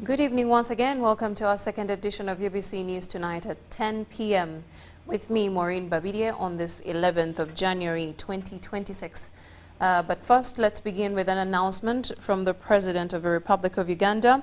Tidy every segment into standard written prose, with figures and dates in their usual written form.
Good evening once again. Welcome to our second edition of UBC News Tonight at 10 p.m. with me, Moureen Babirye, on this 11th of January 2026. But first, let's begin with an announcement from the President of the Republic of Uganda.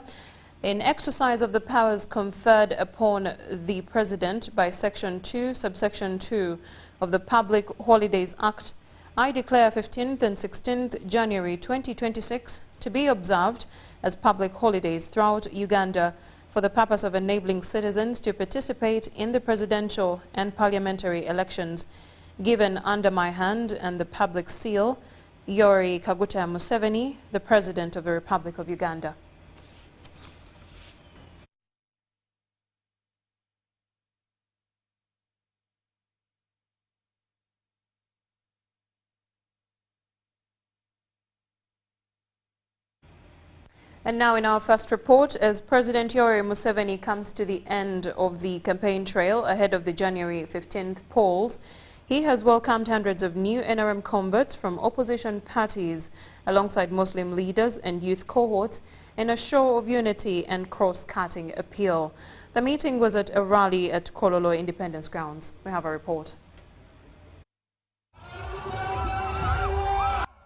In exercise of the powers conferred upon the President by Section 2, Subsection 2 of the Public Holidays Act, I declare 15th and 16th January 2026 to be observed as public holidays throughout Uganda for the purpose of enabling citizens to participate in the presidential and parliamentary elections. Given under my hand and the public seal, Yoweri Kaguta Museveni, the President of the Republic of Uganda. And now in our first report, as President Yoweri Museveni comes to the end of the campaign trail ahead of the January 15th polls, he has welcomed hundreds of new NRM converts from opposition parties alongside Muslim leaders and youth cohorts in a show of unity and cross-cutting appeal. The meeting was at a rally at Kololo Independence Grounds. We have a report.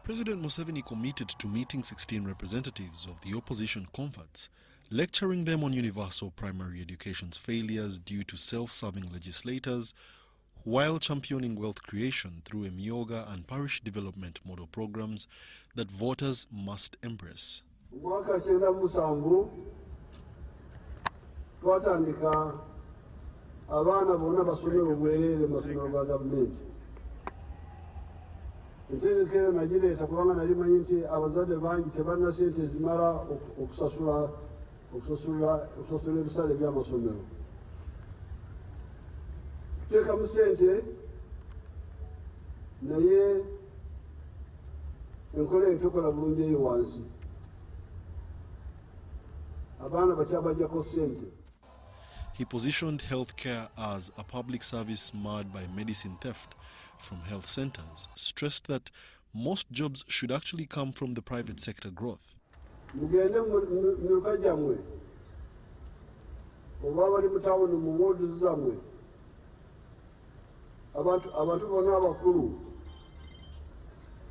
President Museveni committed to meeting 16 representatives of the opposition converts, lecturing them on universal primary education's failures due to self-serving legislators, while championing wealth creation through Emyoga and parish development model programs that voters must embrace. Entegekero nagireeta kubanga nali manyi nti abazadde bangi tebalina sente zimala okusasula ebisale by'amasomero. Tuteekamu sente naye enkola entokola bulungi eyo wansi. Abaana bakyabajjako sente. He positioned healthcare as a public service marred by medicine theft from health centers, stressed that most jobs should actually come from the private sector growth. Mugende muka jamwe oba bali mu tawuni mu woodu zammwe abantu bonna abakulu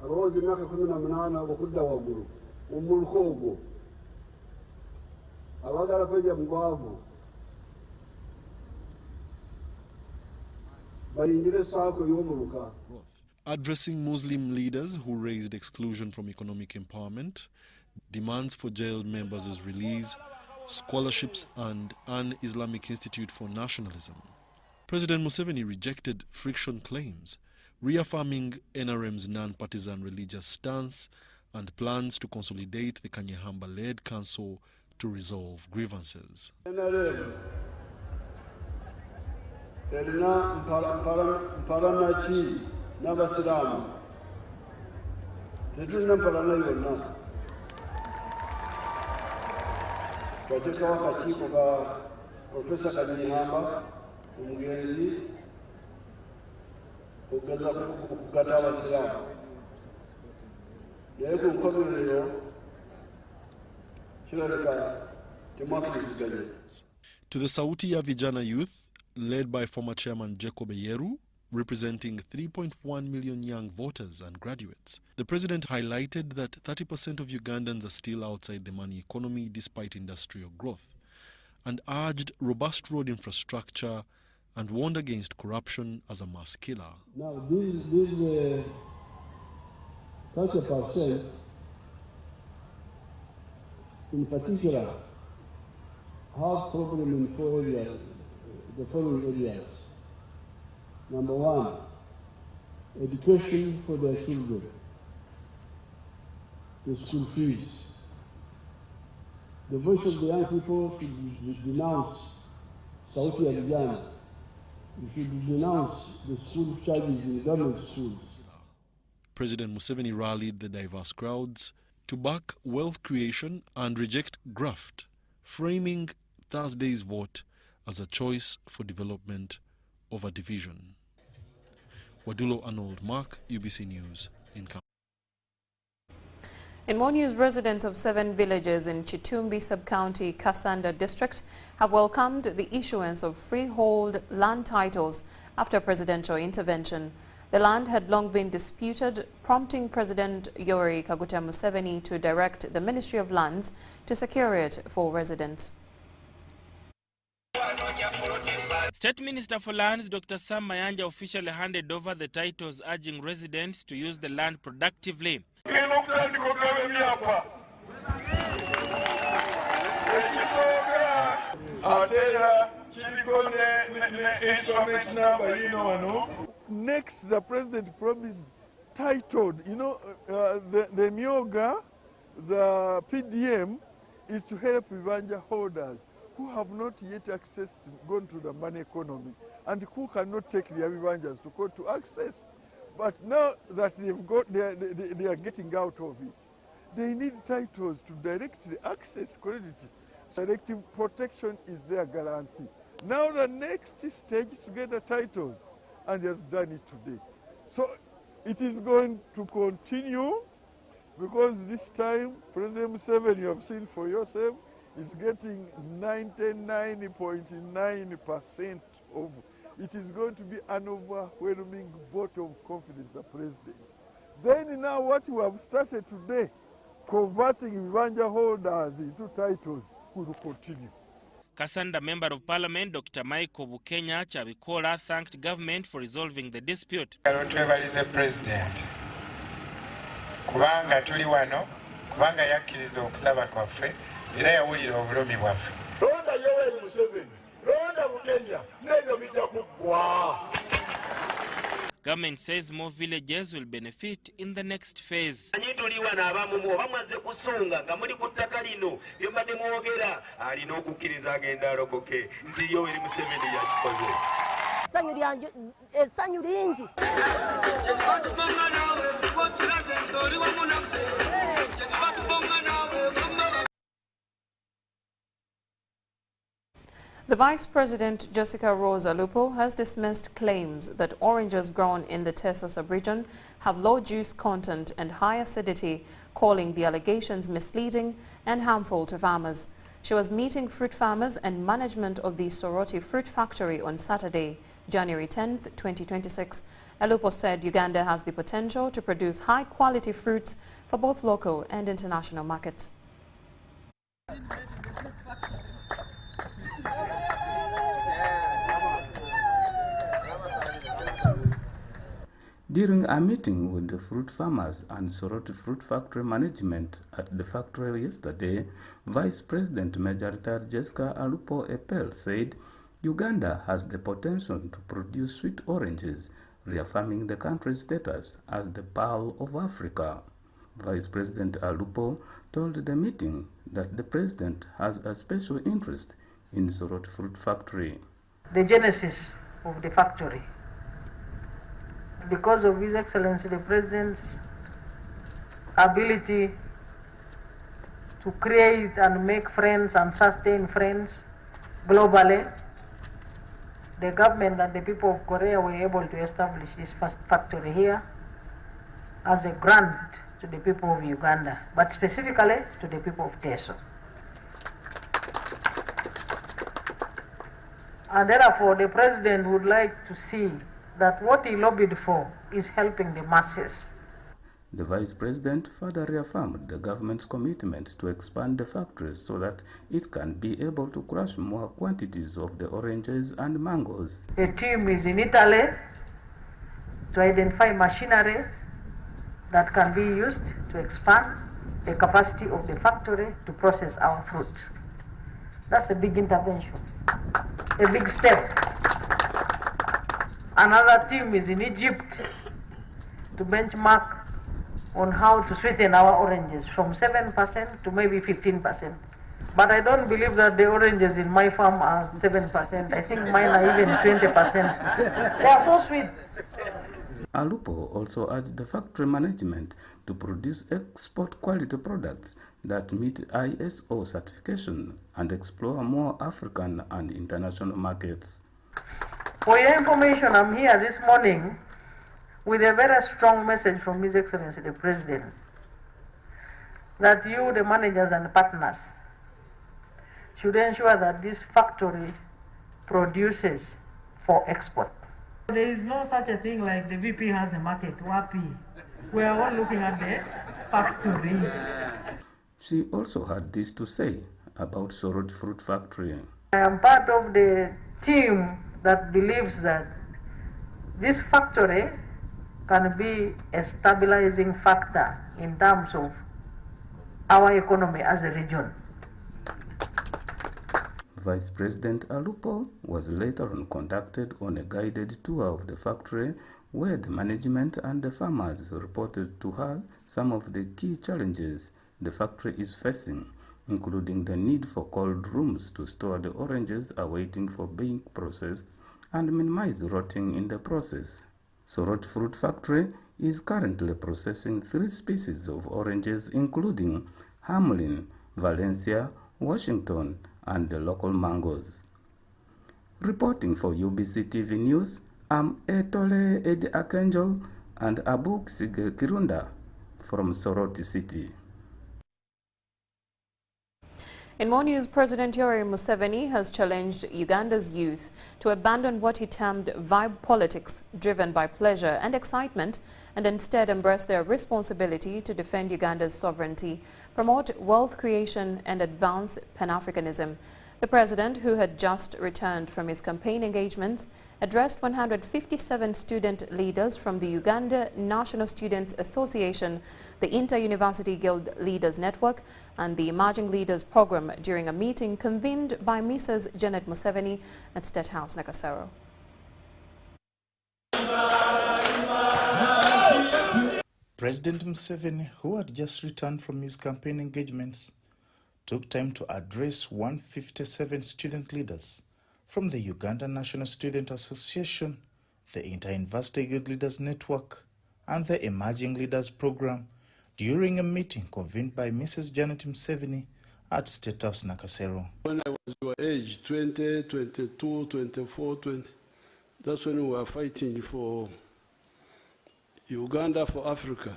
abawozi emyaka 18 okudda waggulu omuluka ogwo abagala kweja mu bwavu Addressing Muslim leaders who raised exclusion from economic empowerment, demands for jailed members' release, scholarships and an Islamic Institute for Nationalism, President Museveni rejected friction claims, reaffirming NRM's non-partisan religious stance and plans to consolidate the Kanyehamba-led council to resolve grievances. Erina mpalanaki n'abasiraamu tetulina mpalana yonna. Twateekawo akakiiko ka Profesa Kanyehamba omugenzi okugezaako okugatta abasiraamu naye ku nkomerero kirabika temwakkiriziganya. To the Sauti ya Vijana youth, led by former chairman Jacob Yeru, representing 3.1 million young voters and graduates, the president highlighted that 30% of Ugandans are still outside the money economy despite industrial growth, and urged robust road infrastructure and warned against corruption as a mass killer. Now, this 30% in particular have problem in 4 areas. The following areas. Number 1, education for their children, the school fees. The voice of the young people should denounce Sauti ya Vijana. We should denounce the school charges in government schools. President Museveni rallied the diverse crowds to back wealth creation and reject graft, framing Thursday's vote as a choice for development over division. Wadulo Arnold Mark, UBC News in Kampala. In more news, residents of 7 villages in Chitumbi Sub-County, Kasanda District have welcomed the issuance of freehold land titles after presidential intervention. The land had long been disputed, prompting President Yoweri Kaguta Museveni to direct the Ministry of Lands to secure it for residents. State Minister for Lands Dr. Sam Mayanja officially handed over the titles, urging residents to use the land productively. Next, the president promised titled, the Myoga, the PDM, is to help Ivanja holders who have not yet gone to the money economy and who cannot take their Ivanjas to court to access. But now that they are getting out of it, they need titles to directly access credit. Selective protection is their guarantee. Now the next stage is to get the titles, and he has done it today. So it is going to continue, because this time President Museveni, you have seen for yourself, is getting 99.9% of. It is going to be an overwhelming vote of confidence, the president. Then now what we have started today, converting Ivanja holders into titles, will continue. Kasanda Member of Parliament Dr. Michael Bukenya Chabikola thanked government for resolving the dispute. Twebalize president kubanga tuli wano, kubanga yakkiriza okusaba kwaffe era yawulira obulumi bwaffe. Londa Yoweri Museveni, londa Bukenya, n'ebyo bijja kuggwa. Government says more villages will benefit in the next phase. The Vice President, Jessica Rose Alupo, has dismissed claims that oranges grown in the Teso sub-region have low juice content and high acidity, calling the allegations misleading and harmful to farmers. She was meeting fruit farmers and management of the Soroti Fruit Factory on Saturday, January 10, 2026. Alupo said Uganda has the potential to produce high-quality fruits for both local and international markets. During a meeting with the fruit farmers and Soroti Fruit Factory management at the factory yesterday, Vice President Major Retired Jessica Alupo Epel said Uganda has the potential to produce sweet oranges, reaffirming the country's status as the Pearl of Africa. Vice President Alupo told the meeting that the president has a special interest in Soroti Fruit Factory. The genesis of the factory, because of His Excellency the President's ability to create and make friends and sustain friends globally, the government and the people of Korea were able to establish this first factory here as a grant to the people of Uganda, but specifically to the people of Teso. And therefore, the President would like to see that what he lobbied for is helping the masses. The Vice President further reaffirmed the government's commitment to expand the factories so that it can be able to crush more quantities of the oranges and mangoes. A team is in Italy to identify machinery that can be used to expand the capacity of the factory to process our fruit. That's a big intervention, a big step. Another team is in Egypt to benchmark on how to sweeten our oranges from 7% to maybe 15%. But I don't believe that the oranges in my farm are 7%. I think mine are even 20%. They are so sweet. Alupo also urged the factory management to produce export quality products that meet ISO certification and explore more African and international markets. For your information, I'm here this morning with a very strong message from His Excellency the President that you, the managers and partners, should ensure that this factory produces for export. There is no such a thing like the VP has a market, WAPI. We are all looking at the factory. She also had this to say about Sorot Fruit Factory. I am part of the team that believes that this factory can be a stabilizing factor in terms of our economy as a region. Vice President Alupo was later on conducted on a guided tour of the factory where the management and the farmers reported to her some of the key challenges the factory is facing, including the need for cold rooms to store the oranges awaiting for being processed and minimize rotting in the process. Sorot Fruit Factory is currently processing 3 species of oranges including Hamlin, Valencia, Washington, and the local mangoes. Reporting for UBC TV News, I'm Etole Edi Akenjol and Abuk Sige Kirunda from Soroti City. In more news, President Yoweri Museveni has challenged Uganda's youth to abandon what he termed vibe politics driven by pleasure and excitement and instead embrace their responsibility to defend Uganda's sovereignty, promote wealth creation and advance Pan-Africanism. The president, who had just returned from his campaign engagements, addressed 157 student leaders from the Uganda National Students Association, the Inter-University Guild Leaders Network and the Emerging Leaders Program during a meeting convened by Mrs. Janet Museveni at State House, Nakasero. President Museveni, who had just returned from his campaign engagements, took time to address 157 student leaders from the Uganda National Student Association, the Inter-University Guild Leaders Network, and the Emerging Leaders Program during a meeting convened by Mrs. Janet Museveni at State House, Nakasero. When I was your age, 20, 22, 24, 20, that's when we were fighting for Uganda, for Africa.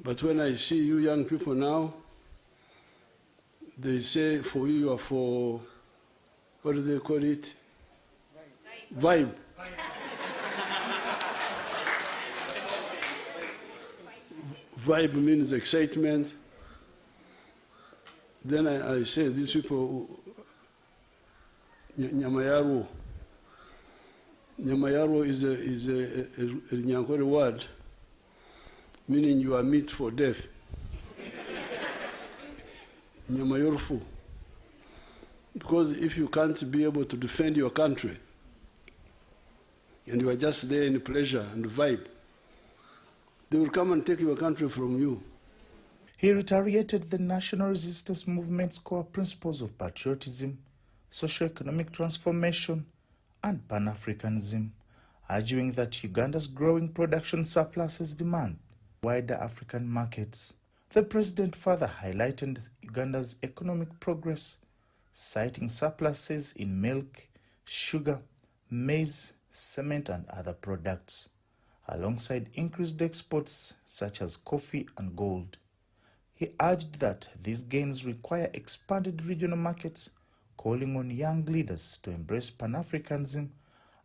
But when I see you young people now, they say for you are for, what do they call it? Vibe. Vibe means excitement. Then I say these people, Nyamayaro. Nyamayaro is a Nyankore word, meaning you are meat for death. Nyamayorfu. Because if you can't be able to defend your country, and you are just there in pleasure and vibe, they will come and take your country from you. He reiterated the national resistance movement's core principles of patriotism, socio-economic transformation, and Pan-Africanism, arguing that Uganda's growing production surpasses demand wider African markets. The president further highlighted Uganda's economic progress, citing surpluses in milk, sugar, maize, cement, and other products, alongside increased exports such as coffee and gold. He urged that these gains require expanded regional markets, calling on young leaders to embrace Pan-Africanism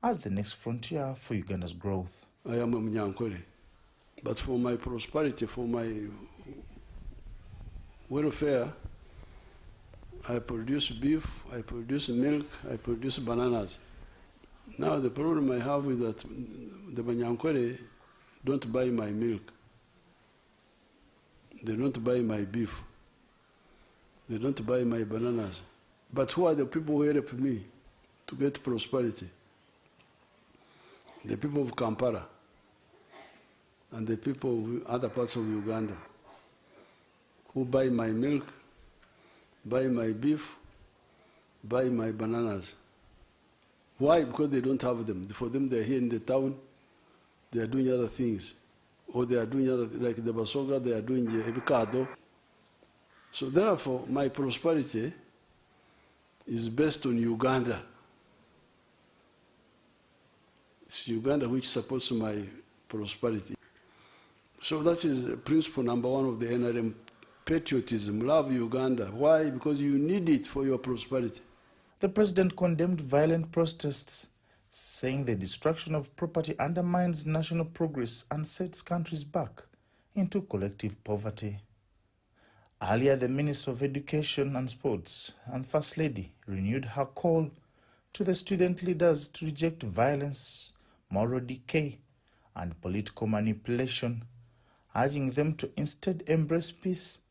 as the next frontier for Uganda's growth. I am a Mnyankole, but for my prosperity, for my welfare, I produce beef, I produce milk, I produce bananas. Now the problem I have is that the Mnyankole don't buy my milk. They don't buy my beef. They don't buy my bananas. But who are the people who help me to get prosperity? The people of Kampala and the people of other parts of Uganda who buy my milk, buy my beef, buy my bananas. Why? Because they don't have them. For them, they're here in the town, they are doing other things. Or they are doing other, like the Basoga, they are doing the Ebikado. So therefore, my prosperity is based on Uganda. It's Uganda which supports my prosperity. So that is principle number one of the NRM, patriotism, love Uganda. Why? Because you need it for your prosperity. The president condemned violent protests, saying the destruction of property undermines national progress and sets countries back into collective poverty. Earlier, the Minister of Education and Sports and First Lady renewed her call to the student leaders to reject violence, moral decay, and political manipulation, urging them to instead embrace peace,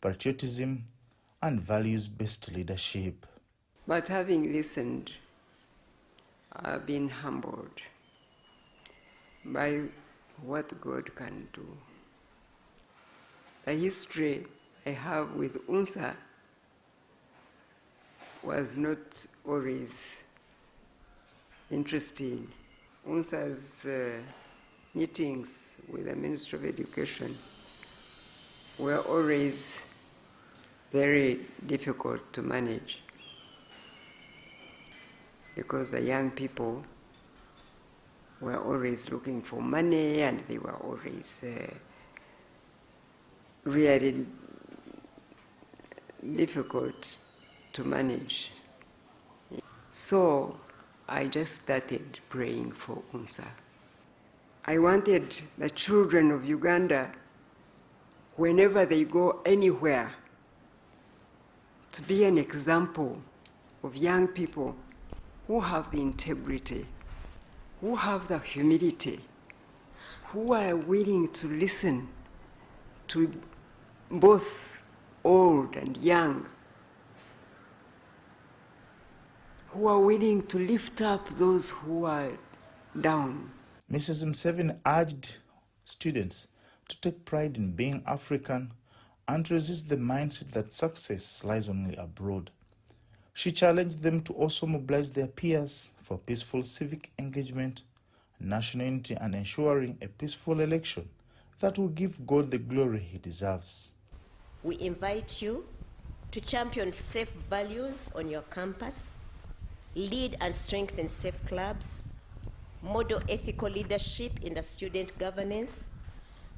patriotism, and values-based leadership. But having listened, I've been humbled by what God can do. The history I have with UNSA was not always interesting. UNSA's meetings with the Minister of Education were always very difficult to manage because the young people were always looking for money and they were always really difficult to manage. So I just started praying for UNSA. I wanted the children of Uganda, whenever they go anywhere, to be an example of young people who have the integrity, who have the humility, who are willing to listen to both old and young, who are willing to lift up those who are down. Mrs. Museveni urged students to take pride in being African and to resist the mindset that success lies only abroad. She challenged them to also mobilize their peers for peaceful civic engagement, national unity, and ensuring a peaceful election that will give God the glory he deserves. We invite you to champion safe values on your campus, lead and strengthen safe clubs, model ethical leadership in the student governance,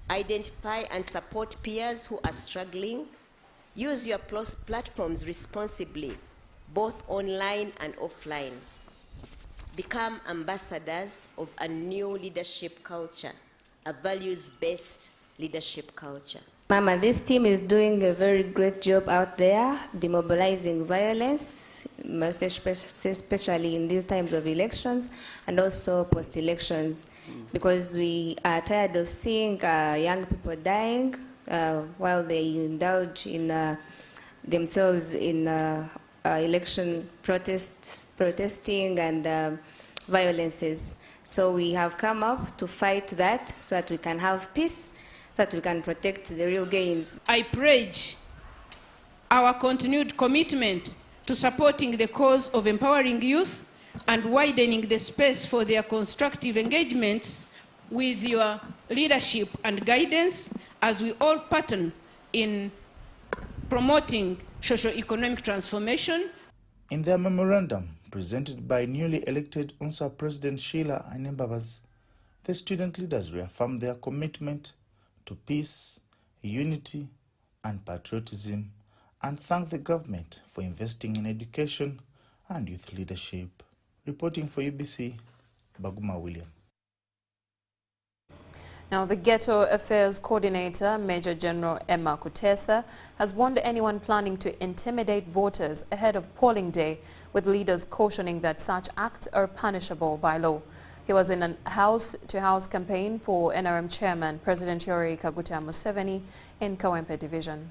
identify and support peers who are struggling, use your platforms responsibly, both online and offline. Become ambassadors of a new leadership culture, a values-based leadership culture. Mama, this team is doing a very great job out there, demobilizing violence, most especially in these times of elections and also post-elections, because we are tired of seeing young people dying while they indulge in themselves in election protesting and violences. So we have come up to fight that so that we can have peace, so that we can protect the real gains. I pledge our continued commitment to supporting the cause of empowering youth and widening the space for their constructive engagements with your leadership and guidance as we all partner in promoting socio-economic transformation. In their memorandum, presented by newly elected UNSA President Sheila Ainembabas, the student leaders reaffirmed their commitment to peace, unity, and patriotism, and thanked the government for investing in education and youth leadership. Reporting for UBC, Baguma William. Now, the Ghetto Affairs Coordinator, Major General Emma Kutesa, has warned anyone planning to intimidate voters ahead of polling day, with leaders cautioning that such acts are punishable by law. He was in a house-to-house campaign for NRM Chairman President Yoweri Kaguta Museveni in Kawempe Division.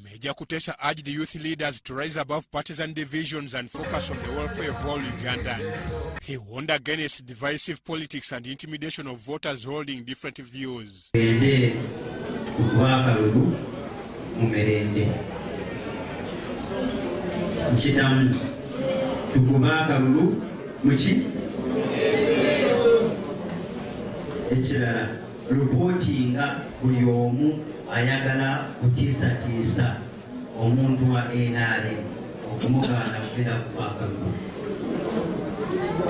Major Kutesa urged the youth leaders to rise above partisan divisions and focus on the welfare of all Ugandans. He warned against divisive politics and intimidation of voters holding different views. ayagala kutiisatiisa omuntu wa NRM okumugaana kugenda ku bwakalubu.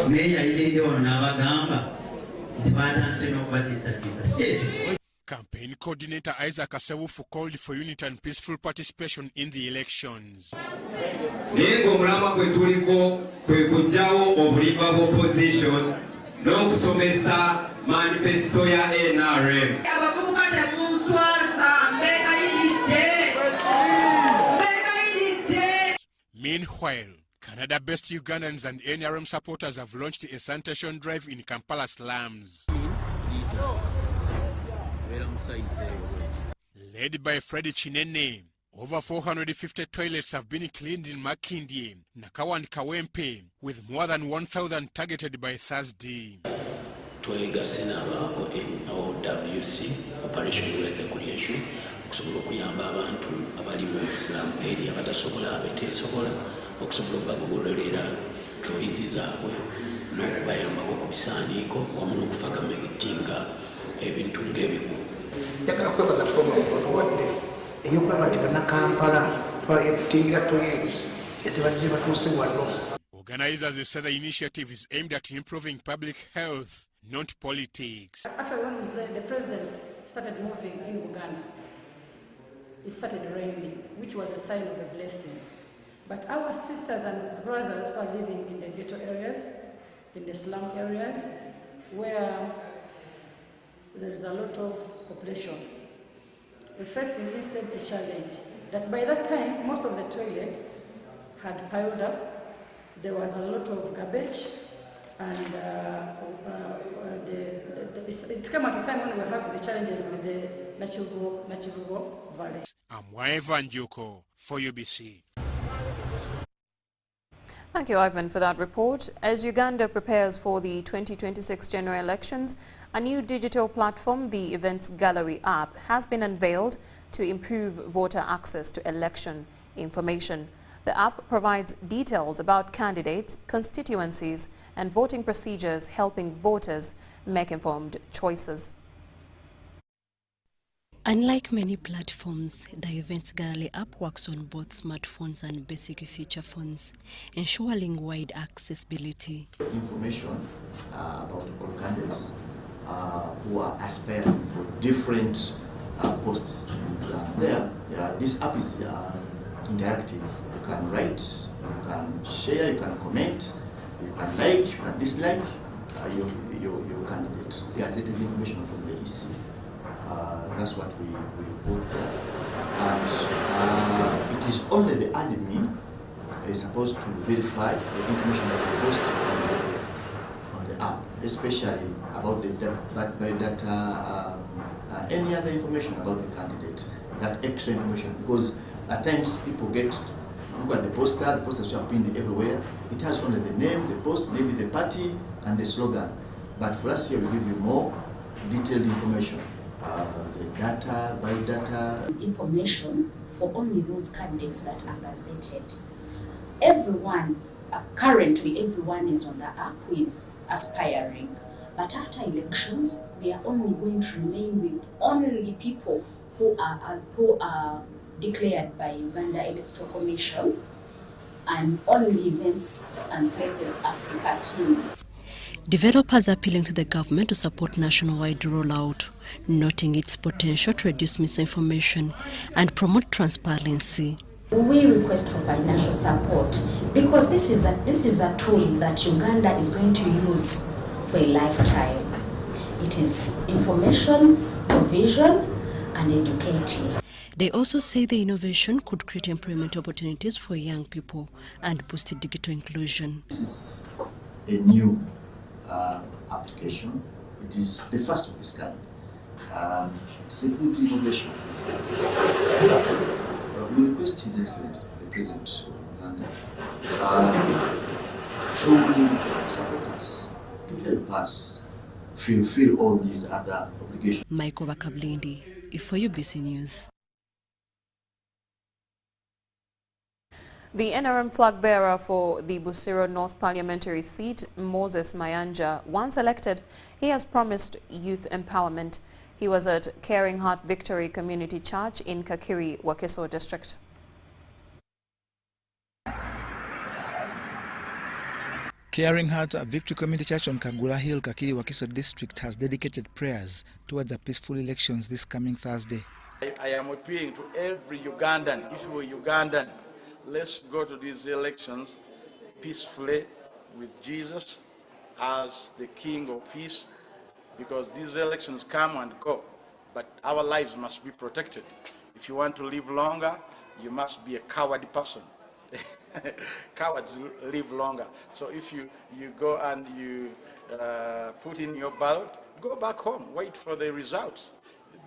Meeya ayiridde wano n'abagamba Campaign coordinator Isaac Asewufu called for unity and peaceful participation in the elections. Opposition n'okusomesa manifesto ya NRM. Meanwhile, Canada-based Ugandans and NRM supporters have launched a sanitation drive in Kampala slums. Led by Freddie Chinene, over 450 toilets have been cleaned in Makindye, Nakawa and Kawempe, with more than 1,000 targeted by Thursday. WC Operation Wealth Creation okusobola okuyamba abantu abali mu Islam area abatasobola abeteesobola okusobola okubagogololera troizi zaabwe n'okubayambako ku bisaaniiko wamu n'okufagamagitinga ebintu ng'ebiku. Njagala kwebaza program otuwadde eyokulaba nti bannakampala twatingira toilets ezibalize batuuse wano. Organizers say the initiative is aimed at improving public health, not politics. Actually, when the president started moving in Uganda, it started raining, which was a sign of a blessing. But our sisters and brothers who are living in the ghetto areas, in the slum areas, where there is a lot of population, we're facing instead a challenge that by that time, most of the toilets had piled up. There was a lot of garbage, and it came at a time when we were having the challenges with the Nachivugo Valley. I'm Ivan Juko for UBC. Thank you, Ivan, for that report. As Uganda prepares for the 2026 general elections, a new digital platform, the Events Gallery app, has been unveiled to improve voter access to election information. The app provides details about candidates, constituencies, and voting procedures, helping voters make informed choices. Unlike many platforms, the Events Gallery app works on both smartphones and basic feature phones, ensuring wide accessibility. Information about all candidates who are aspiring for different posts. This app is interactive. You can write, you can share, you can comment, you can like, you can dislike your candidate. Gazetted information from the EC. That's what we put there. And it is only the admin is supposed to verify the information that we post on the app, especially about the biodata, any other information about the candidate, that extra information, because at times people look at the poster should have pinned everywhere. It has only the name, the post, maybe the party, and the slogan. But for us here, we give you more detailed information. The data, biodata. Information for only those candidates that are gazetted. Everyone, currently everyone is on the app who is aspiring. But after elections, we are only going to remain with only people who are declared by Uganda Electoral Commission and only Events and Places Africa team. Developers are appealing to the government to support nationwide rollout, noting its potential to reduce misinformation and promote transparency. We request for financial support because this is a tool that Uganda is going to use for a lifetime. It is information, provision, and educating. They also say the innovation could create employment opportunities for young people and boost digital inclusion. This is a new application. It is the first of its kind. It's a good innovation. We request His Excellency, the President of Uganda, to support us, to help us fulfill all these other obligations. Michael Bakablindi, for UBC News. The NRM flag bearer for the Busiro North parliamentary seat, Moses Mayanja, once elected, he has promised youth empowerment. He was at Caring Heart Victory Community Church in Kakiri, Wakiso district. Caring Heart Victory Community Church on Kagura Hill, Kakiri Wakiso District has dedicated prayers towards the peaceful elections this coming Thursday. I am appealing to every Ugandan, if you are Ugandan, let's go to these elections peacefully with Jesus as the King of Peace, because these elections come and go, but our lives must be protected. If you want to live longer, you must be a coward person. Cowards live longer. So if you go and you put in your ballot, go back home, wait for the results.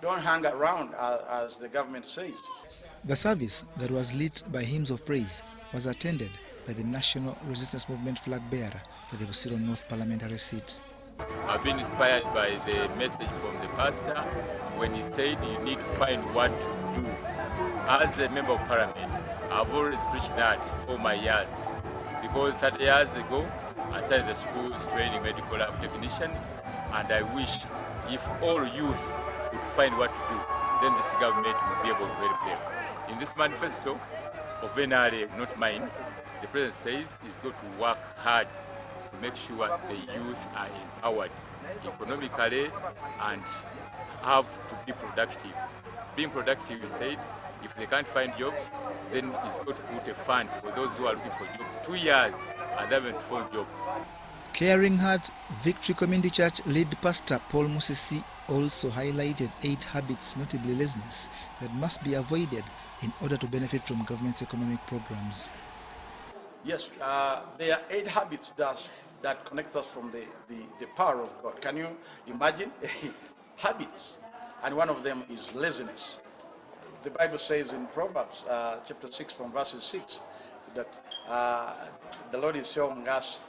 Don't hang around as the government says. The service that was lit by hymns of praise was attended by the National Resistance Movement flag bearer for the Busiro North parliamentary seat. I've been inspired by the message from the pastor when he said you need to find what to do. As a member of parliament, I've always preached that all my years, because 30 years ago I started the schools training medical lab technicians, and I wish if all youth would find what to do, then this government would be able to help them. In this manifesto of NRA, not mine, the president says he's going to work hard to make sure the youth are empowered economically and have to be productive. Being productive, he said, if they can't find jobs, then he's going to put a fund for those who are looking for jobs. 2 years and they haven't found jobs. Caring Heart Victory Community Church lead pastor Paul Musisi also highlighted 8 habits, notably laziness, that must be avoided in order to benefit from government's economic programs. Yes, there are 8 habits that connect us from the power of God. Can you imagine? Habits. And one of them is laziness. The Bible says in Proverbs chapter 6 from verses 6 that the Lord is showing us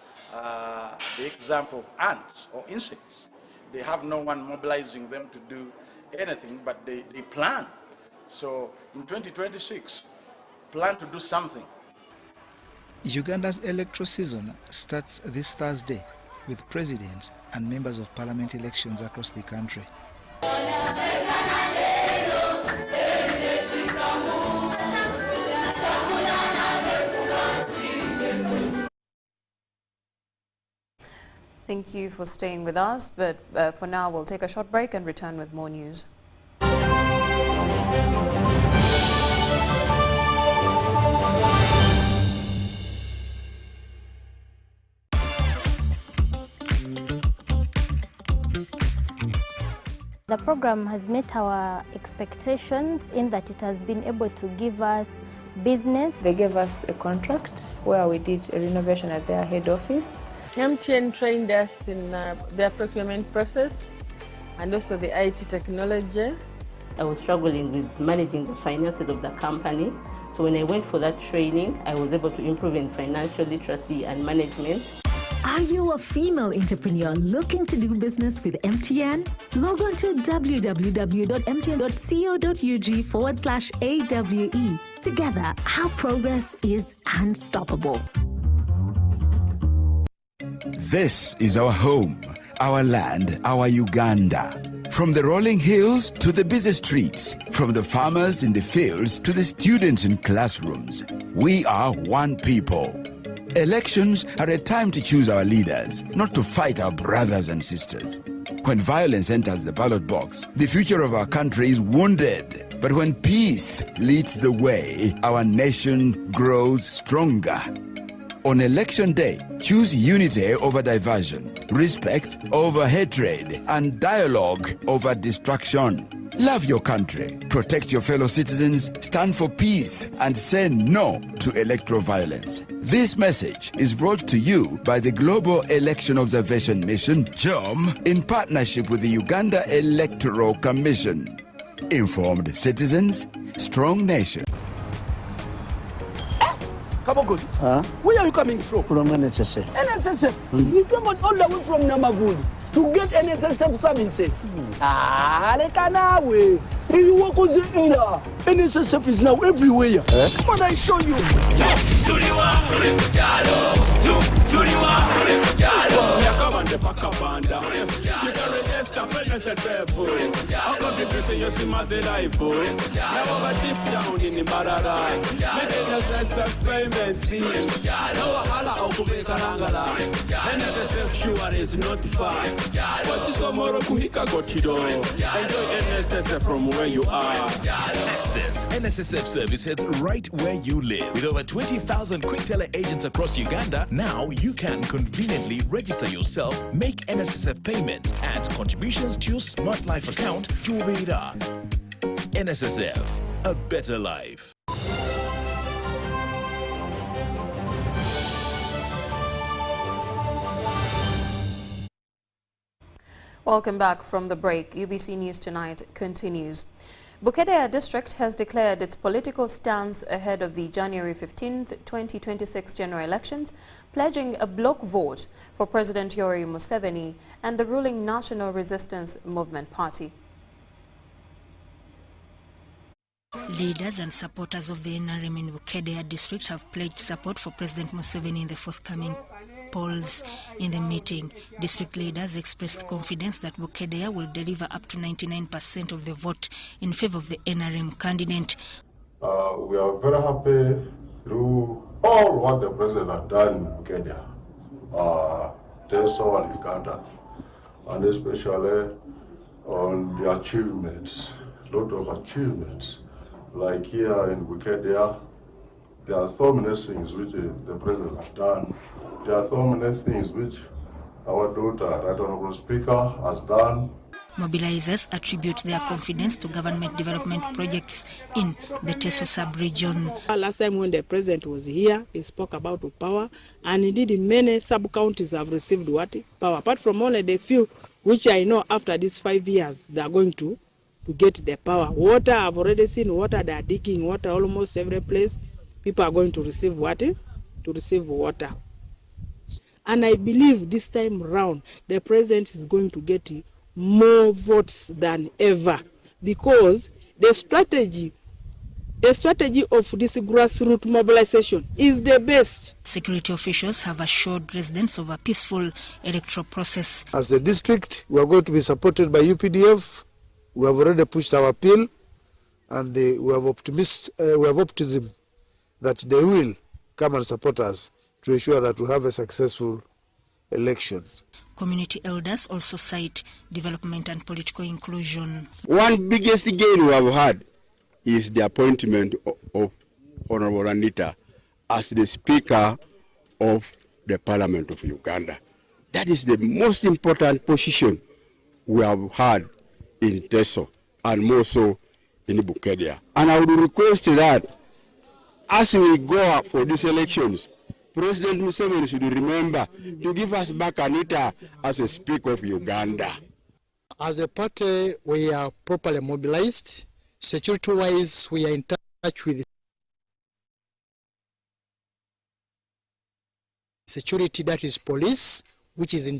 the example of ants or insects. They have no one mobilizing them to do anything, but they plan. So in 2026, plan to do something. Uganda's electoral season starts this Thursday with president and members of parliament elections across the country. Thank you for staying with us, but for now we'll take a short break and return with more news. The program has met our expectations in that it has been able to give us business. They gave us a contract where we did a renovation at their head office. MTN trained us in their procurement process and also the IT technology. I was struggling with managing the finances of the company. So when I went for that training, I was able to improve in financial literacy and management. Are you a female entrepreneur looking to do business with MTN? Log on to www.mtn.co.ug/AWE. Together, our progress is unstoppable. This is our home, our land, our Uganda. From the rolling hills to the busy streets, from the farmers in the fields to the students in classrooms, we are one people. Elections are a time to choose our leaders, not to fight our brothers and sisters. When violence enters the ballot box, the future of our country is wounded. But when peace leads the way, our nation grows stronger. On election day, choose unity over diversion, respect over hatred, and dialogue over distraction. Love your country, protect your fellow citizens, stand for peace, and say no to electoral violence. This message is brought to you by the Global Election Observation Mission, GEOM, in partnership with the Uganda Electoral Commission. Informed citizens, strong nation. Kabogozi, where are you coming from? From NSSF. NSSF? You traveled all the way from Namagundi to get NSSF services. Lekanawe. You walk on the air. NSSF is now everywhere. Come on, I show you. You can register for NSSF. I'll contribute to your Simate life. Now I'm deep down in the Barada. Make NSSF payments. No Hala Okubekarangala. NSSF sure is notified. But tomorrow Kuhika Gotido. Enjoy NSSF from where you are. Access NSSF services right where you live. With over 20,000 quick teller agents across Uganda, now you can conveniently register yourself, make NSSF payments and contributions to your Smart Life account to Obeda. NSSF, a better life. Welcome back from the break. UBC News Tonight continues. Bukedea district has declared its political stance ahead of the January 15th, 2026 general elections, pledging a block vote for President Yoweri Museveni and the ruling National Resistance Movement Party. Leaders and supporters of the NRM in Bukedea district have pledged support for President Museveni in the forthcoming polls. In the meeting, district leaders expressed confidence that Bukedea will deliver up to 99% of the vote in favor of the NRM candidate. We are very happy through all what the president has done in Bukedea, Teso and Uganda, and especially on the achievements, a lot of achievements. Like here in Bukedea, there are so many things which the president has done. There are so many things which our daughter, Right Honorable Speaker, has done. Mobilizers attribute their confidence to government development projects in the Teso sub-region. Last time when the president was here, he spoke about power, and indeed many sub-counties have received what? Power. Apart from only the few, which I know after these 5 years, they are going to get the power. Water, I've already seen water, they are digging water almost every place. People are going to receive what? To receive water. And I believe this time round, the president is going to get more votes than ever, because the strategy of this grassroots mobilization is the best. Security officials have assured residents of a peaceful electoral process. As a district, we are going to be supported by UPDF. We have already pushed our appeal, and we have optimism that they will come and support us to ensure that we have a successful election. Community elders also cite development and political inclusion. One biggest gain we have had is the appointment of Honorable Anita as the Speaker of the Parliament of Uganda. That is the most important position we have had in Teso, and more so in Bukedea. And I would request that as we go up for these elections, President Museveni should remember to give us back Anita as a Speaker of Uganda. As a party, we are properly mobilized. Security-wise, we are in touch with security, that is police, which is in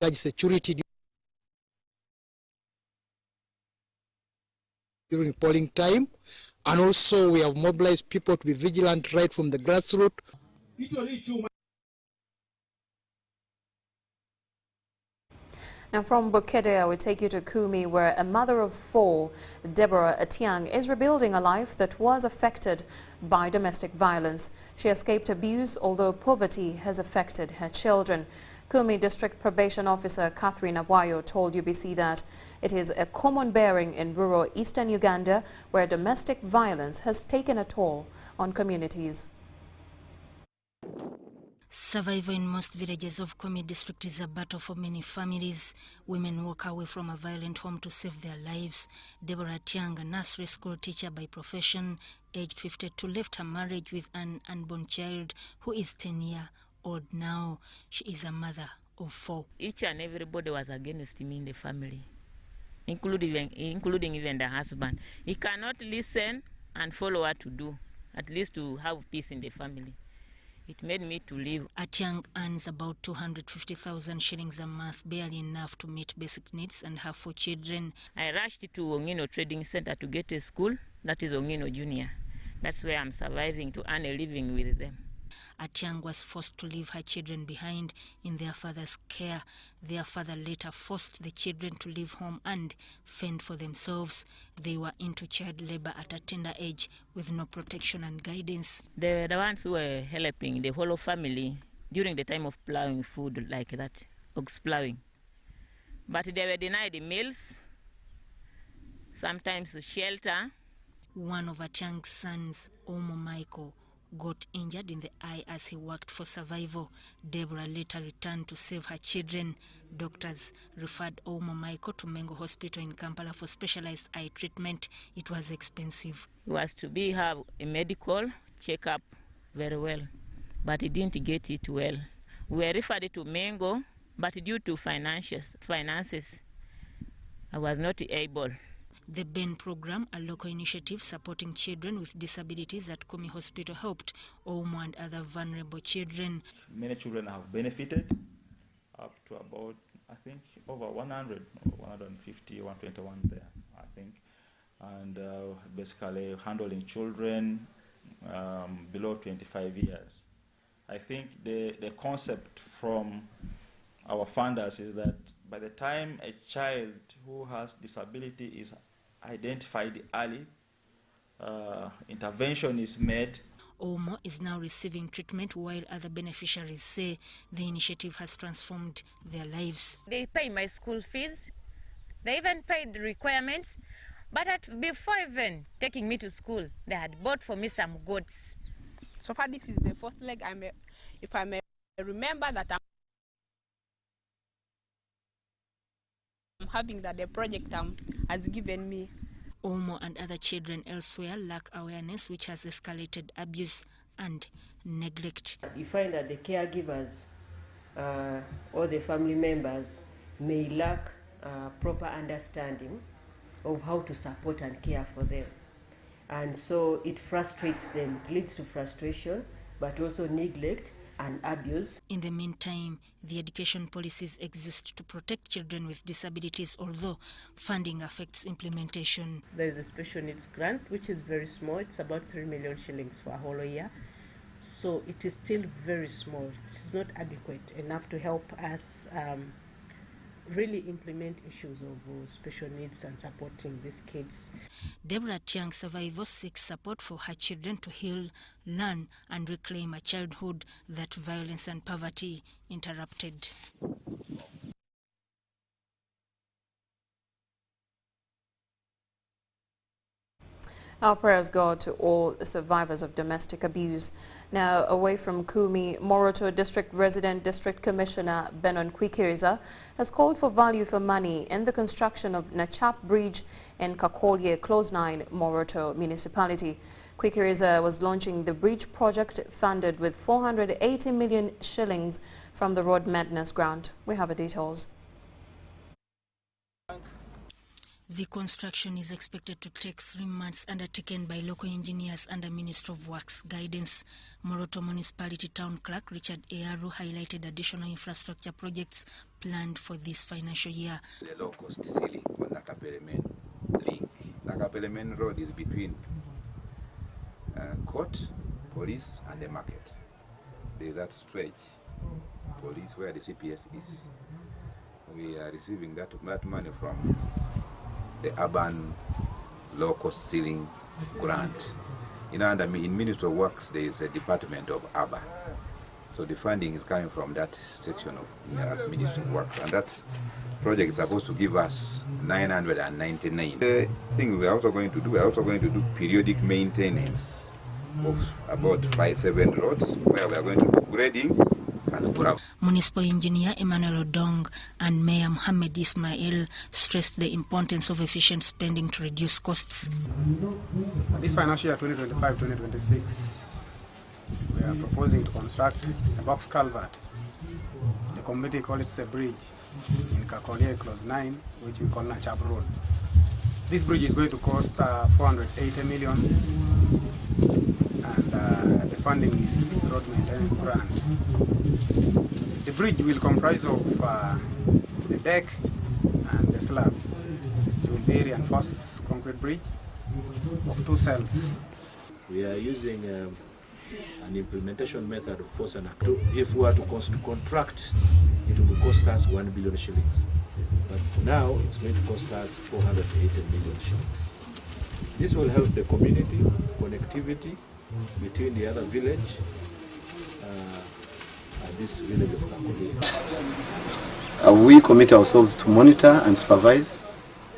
charge security during polling time. And also we have mobilized people to be vigilant right from the grassroots. Now from Bukedea, we take you to Kumi, where a mother of 4, Deborah Atiang, is rebuilding a life that was affected by domestic violence. She escaped abuse, although poverty has affected her children. Kumi District Probation Officer Catherine Awayo told UBC that it is a common bearing in rural eastern Uganda, where domestic violence has taken a toll on communities. Survival in most villages of Kumi District is a battle for many families. Women walk away from a violent home to save their lives. Deborah Tiang, a nursery school teacher by profession, aged 52, left her marriage with an unborn child who is 10 years old now. She is a mother of 4. Each and everybody was against me in the family, including even the husband. He cannot listen and follow what to do, at least to have peace in the family. It made me to leave. Atiang earns about 250,000 shillings a month, barely enough to meet basic needs and have 4 children. I rushed to Ongino Trading Center to get a school, that is Ongino Junior. That's where I'm surviving to earn a living with them. Atiang was forced to leave her children behind in their father's care. Their father later forced the children to leave home and fend for themselves. They were into child labor at a tender age with no protection and guidance. They were the ones who were helping the whole family during the time of plowing food like that, ox plowing. But they were denied the meals, sometimes shelter. One of Atiang's sons, Omo Michael, got injured in the eye as he worked for survival. Deborah later returned to save her children. Doctors referred Omo Michael to Mengo Hospital in Kampala for specialized eye treatment. It was expensive. He was to have a medical checkup very well, but he didn't get it well. We were referred to Mengo, but due to finances, I was not able. The BEN program, a local initiative supporting children with disabilities at Kumi Hospital, helped Omo and other vulnerable children. Many children have benefited, up to about, I think, over 100, or 150, 121 there, I think. And basically handling children below 25 years. I think the concept from our funders is that by the time a child who has disability is identified early, intervention is made. Omo is now receiving treatment while other beneficiaries say the initiative has transformed their lives. They pay my school fees. They even paid the requirements. But before even taking me to school, they had bought for me some goats. So far, this is the fourth leg. If I may remember that I'm having that the project has given me. Omo and other children elsewhere lack awareness, which has escalated abuse and neglect. You find that the caregivers or the family members may lack proper understanding of how to support and care for them. And so it frustrates them. It leads to frustration, but also neglect and abuse. In the meantime, the education policies exist to protect children with disabilities, although funding affects implementation. There is a special needs grant, which is very small. It's about 3 million shillings for a whole year. So it is still very small. It's not adequate enough to help us really implement issues of special needs and supporting these kids. Deborah Tiang Survivor seeks support for her children to heal, learn and reclaim a childhood that violence and poverty interrupted. Our prayers go to all survivors of domestic abuse. Now, away from Kumi, Moroto District Resident District Commissioner Benon Kwikiriza has called for value for money in the construction of Nachap Bridge in Kakolye, Close 9, Moroto Municipality. Kwikiriza was launching the bridge project funded with 480 million shillings from the Road Madness grant. We have the details. The construction is expected to take 3 months, undertaken by local engineers under Ministry of Works guidance. Moroto Municipality Town Clerk Richard Earu highlighted additional infrastructure projects planned for this financial year. The low-cost ceiling on Nakapelemen link. Nakapelemen Road is between court, police and the market. There is that stretch, police, where the CPS is. We are receiving that money from the urban low-cost ceiling grant. In Ministry of Works, there is a department of urban. So the funding is coming from that section of Ministry of Works, and that project is supposed to give us 999. The thing we are also going to do, periodic maintenance of about 5-7 roads, where we are going to do grading and gravel. Municipal Engineer Emmanuel Odong and Mayor Mohammed Ismail stressed the importance of efficient spending to reduce costs. This financial year 2025-2026, we are proposing to construct a box culvert. The committee calls it a bridge in Kakolye, Close 9, which we call Nachap Road. This bridge is going to cost 480 million, and the funding is road maintenance grant. The bridge will comprise of the deck and the slab. It will be a reinforced concrete bridge of 2 cells. We are using an implementation method of force and act. If we were to contract, it would cost us 1 billion shillings. But now it's going to cost us 480 million shillings. This will help the community connectivity between the other village and this village of Kakolia. We commit ourselves to monitor and supervise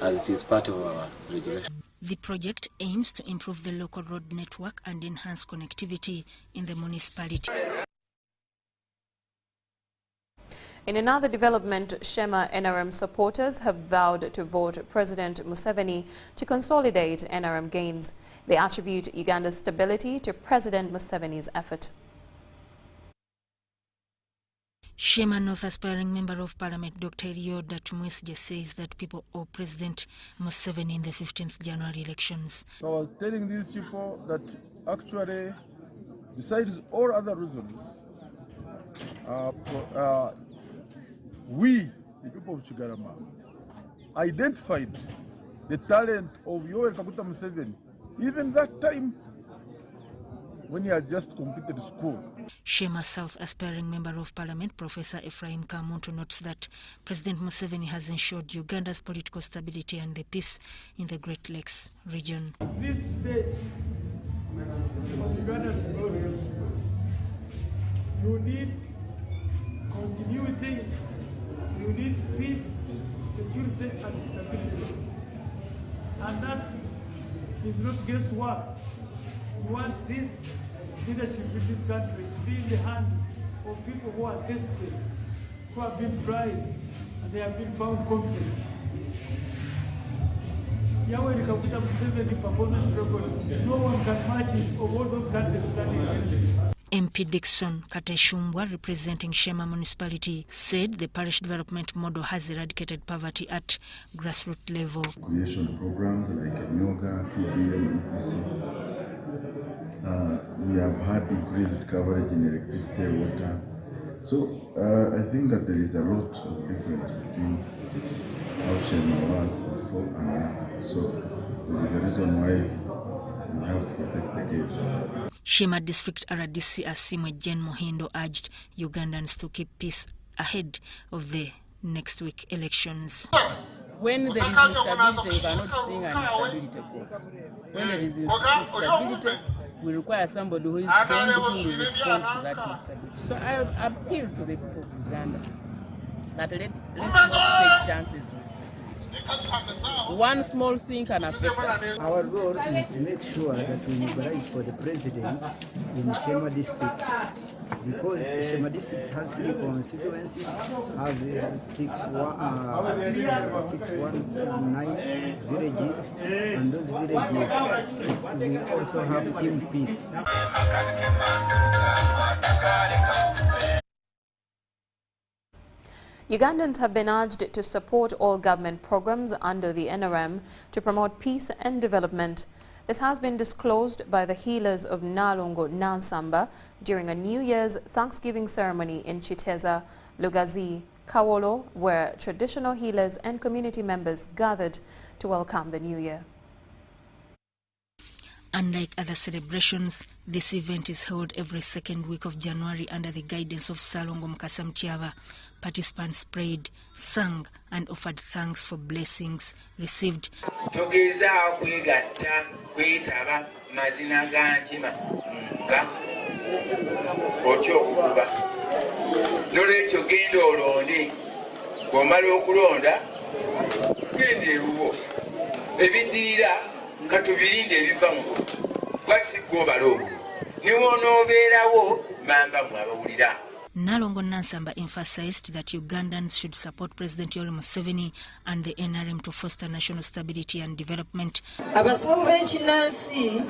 as it is part of our regulation. The project aims to improve the local road network and enhance connectivity in the municipality. In another development, Shema NRM supporters have vowed to vote President Museveni to consolidate NRM gains. They attribute Uganda's stability to President Museveni's effort. Shema North aspiring Member of Parliament Dr. Yoda Tumwesije says that people owe President Museveni in the 15th January elections. So I was telling these people that actually, besides all other reasons, we, the people of Chigarama, identified the talent of Yoweri Kaguta Museveni, even that time when he had just completed school. Shema South aspiring Member of Parliament Professor Ephraim Kamuntu notes that President Museveni has ensured Uganda's political stability and the peace in the Great Lakes region. This stage of Uganda's progress, you need continuity, you need peace, security and stability. And that is not guesswork. You want this leadership in this country to be in the hands of people who are tested, who have been tried, and they have been found competent. Yoweri Kaguta Museveni performance record, no one can match it of all those countries standing against it. MP Dixon Kateshumbwa, representing Shema Municipality, said the parish development model has eradicated poverty at grassroots level. Creation programs like Myoga, PBM, etc. We have had increased coverage in electricity, water. So I think that there is a lot of difference between how Shema was before and now. So there is a reason why we have to protect the gates. Shema District RDC Asimwe Jen Mohindo urged Ugandans to keep peace ahead of the next week elections. When there is instability, you cannot sing an instability course. When there is instability, we require somebody who is trained who will respond to that instability. So I appeal to the people of Uganda that let's not take chances with security. One small thing can affect us. Our goal is to make sure that we mobilize for the president in Shema district, because Shema district has 3 constituencies, has 619 villages, and those villages we also have team peace. Ugandans have been urged to support all government programs under the NRM to promote peace and development. This has been disclosed by the healers of Nalongo Nansamba during a New Year's Thanksgiving ceremony in Chiteza, Lugazi, Kawolo, where traditional healers and community members gathered to welcome the new year. Unlike other celebrations, this event is held every second week of January under the guidance of Salongo Mukasa Mtyaba. Participants prayed, sang, and offered thanks for blessings received. Katubirinde ebivamu kwasiggo balo niwonoobeerawo mamba mwabawulira. Nalongo Nansamba emphasized that Ugandans should support President Yoweri Museveni and the NRM to foster national stability and development. Abasawo b'ekinnansi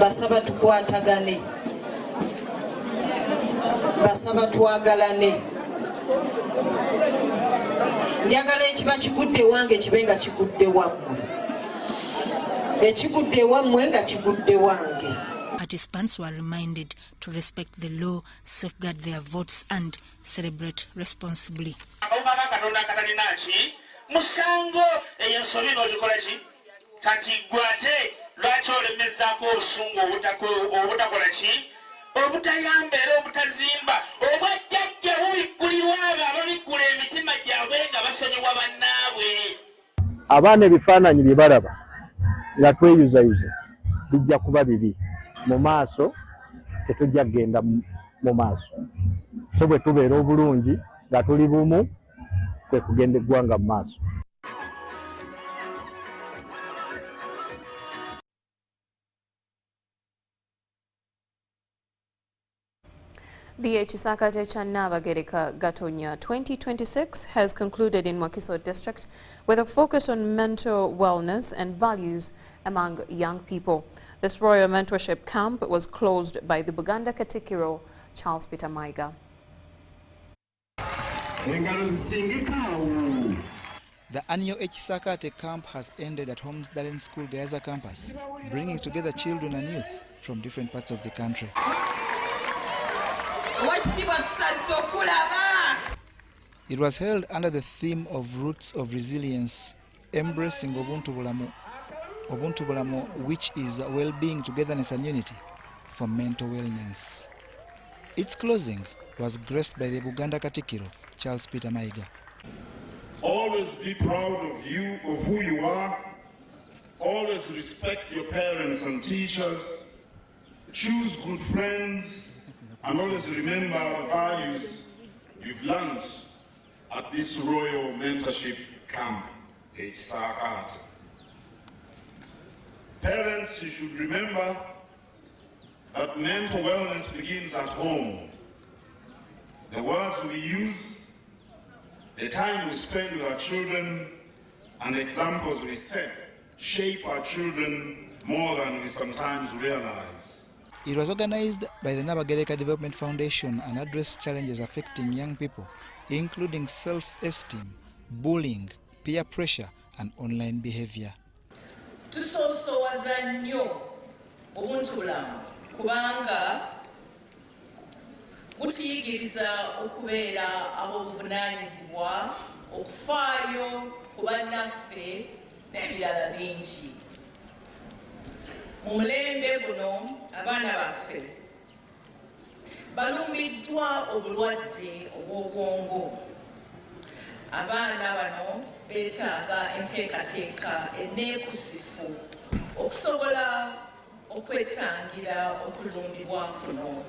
basaba tukwatagane, basaba twagalane. Njagala ekiba kigudde wange kibe nga kigudde wammwe, ekigudde wammwe nga kigudde wange. Participants were reminded to respect the law, safeguard their votes and celebrate responsibly. Musango eyensobi n'ogikola ki kati gwate lwaki olemezaako obusungu obutakola ki obutayamba era obutazimba obwajjajja bubikkulirwa abo ababikkula emitima gyabwe nga basonyiwa bannaabwe. Abaana ebifaananyi bye balaba nga tweyuzayuza bijja kuba bibi mu maaso, tetujja kgenda mu maaso. So bwe tubeera obulungi nga tuli bumu kwe kugenda eggwanga mu maaso. The Chisakate Channabagereka Gatonya 2026 has concluded in Mwakiso district with a focus on mental wellness and values among young people. This Royal Mentorship Camp was closed by the Buganda Katikiro Charles Peter Maiga. The annual Chisakate camp has ended at Holmes Darren School Gayaza campus, bringing together children and youth from different parts of the country. It was held under the theme of Roots of Resilience, embracing Obuntu Bulamu, which is well-being, togetherness and unity for mental wellness. Its closing was graced by the Buganda Katikiro, Charles Peter Maiga. Always be proud of you, of who you are. Always respect your parents and teachers. Choose good friends. And always remember the values you've learned at this Royal Mentorship Camp, Chisakate. Parents, you should remember that mental wellness begins at home. The words we use, the time we spend with our children, and the examples we set shape our children more than we sometimes realize. It was organized by the Nabagereka Development Foundation and addressed challenges affecting young people, including self-esteem, bullying, peer pressure, and online behavior. Tusoosowaza nnyo obuntu bulamu kubanga butuyigiriza okubeera ab'obuvunaanyizibwa, okufaayo ku bannaffe n'ebirala bingi. Mu mulembe guno abaana baffe balumbiddwa obulwadde obw'obwongo. Abaana bano beetaaga enteekateeka enneekusifu okusobola okwetangira okulumbibwa kuno.